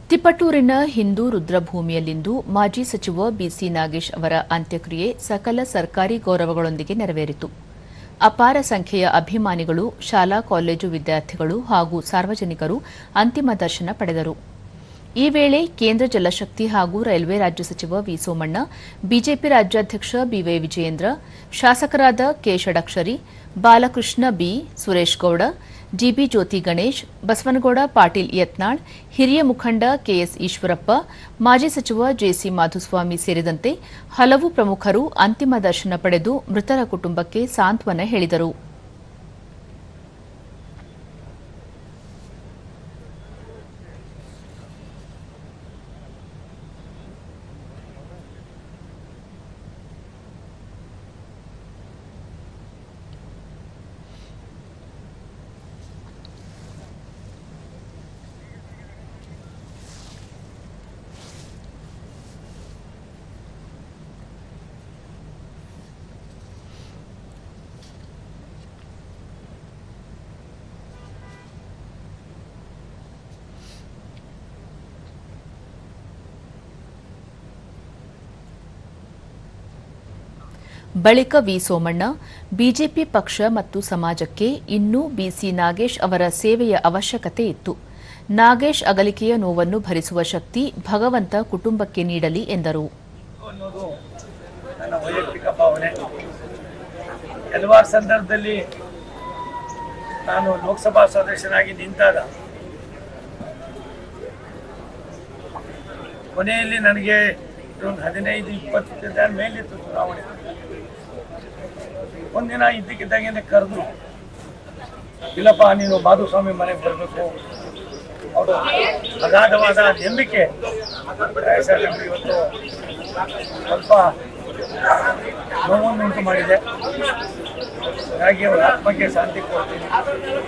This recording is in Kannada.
ತಿಪಟೂರಿನ ಹಿಂದೂ ರುದ್ರಭೂಮಿಯಲ್ಲಿಂದು ಮಾಜಿ ಸಚಿವ ಬಿಸಿ ನಾಗೇಶ್ ಅವರ ಅಂತ್ಯಕ್ರಿಯೆ ಸಕಲ ಸರ್ಕಾರಿ ಗೌರವಗಳೊಂದಿಗೆ ನೆರವೇರಿತು. ಅಪಾರ ಸಂಖ್ಯೆಯ ಅಭಿಮಾನಿಗಳು, ಶಾಲಾ ಕಾಲೇಜು ವಿದ್ಯಾರ್ಥಿಗಳು ಹಾಗೂ ಸಾರ್ವಜನಿಕರು ಅಂತಿಮ ದರ್ಶನ ಪಡೆದರು. ಈ ವೇಳೆ ಕೇಂದ್ರ ಜಲಶಕ್ತಿ ಹಾಗೂ ರೈಲ್ವೆ ರಾಜ್ಯ ಸಚಿವ ವಿ ಸೋಮಣ್ಣ, ಬಿಜೆಪಿ ರಾಜ್ಯಾಧ್ಯಕ್ಷ ಬಿವೈ ವಿಜಯೇಂದ್ರ, ಶಾಸಕರಾದ K Shadakshari, Balakrishna B, Suresh Gowda, GB Jyothi Ganesh, Basanagouda Patil Yatnal, ಹಿರಿಯ ಮುಖಂಡ ಕೆಎಸ್ ಈಶ್ವರಪ್ಪ, ಮಾಜಿ ಸಚಿವ ಜೆಸಿ ಮಾಧುಸ್ವಾಮಿ ಸೇರಿದಂತೆ ಹಲವು ಪ್ರಮುಖರು ಅಂತಿಮ ದರ್ಶನ ಪಡೆದು ಮೃತರ ಕುಟುಂಬಕ್ಕೆ ಸಾಂತ್ವನ ಹೇಳಿದರು. ಬಳಿಕ ವಿ ಸೋಮಣ್ಣ, ಬಿಜೆಪಿ ಪಕ್ಷ ಮತ್ತು ಸಮಾಜಕ್ಕೆ ಇನ್ನೂ ಬಿಸಿ ನಾಗೇಶ್ ಅವರ ಸೇವೆಯ ಅವಶ್ಯಕತೆ ಇತ್ತು. ನಾಗೇಶ್ ಅಗಲಿಕೆಯ ನೋವನ್ನು ಭರಿಸುವ ಶಕ್ತಿ ಭಗವಂತ ಕುಟುಂಬಕ್ಕೆ ನೀಡಲಿ ಎಂದರು. ನನ್ನ ವೈಯಕ್ತಿಕ ಭಾವನೆ. ಹಲವಾರು ಸಂದರ್ಭದಲ್ಲಿ ನಾನು ಲೋಕಸಭಾ ಸದಸ್ಯನಾಗಿ ನಿಂತಾಗ ಕೊನೆಯಲ್ಲಿ ನನಗೆ ಒಂದು 15-20 ದಿನ ಮೇಲಿತ್ತು ಚುನಾವಣೆ. ಒಂದಿನ ಇದ್ದಕ್ಕಿದ್ದಾಗೇನೆ ಕರೆದ್ರು, ಇಲ್ಲಪ್ಪ ನೀನು ಮಾಧುಸ್ವಾಮಿ ಮನೆಗೆ ಬರಬೇಕು. ಅವರು ಅಗಾಧವಾದ ನಂಬಿಕೆ ನಮಗೆ ಇವತ್ತು ಸ್ವಲ್ಪ ನೋವನ್ನುಂಟು ಮಾಡಿದೆ. ಹಾಗಾಗಿ ಅವರ ಆತ್ಮಕ್ಕೆ ಶಾಂತಿ ಕೊಡ್ತೀನಿ.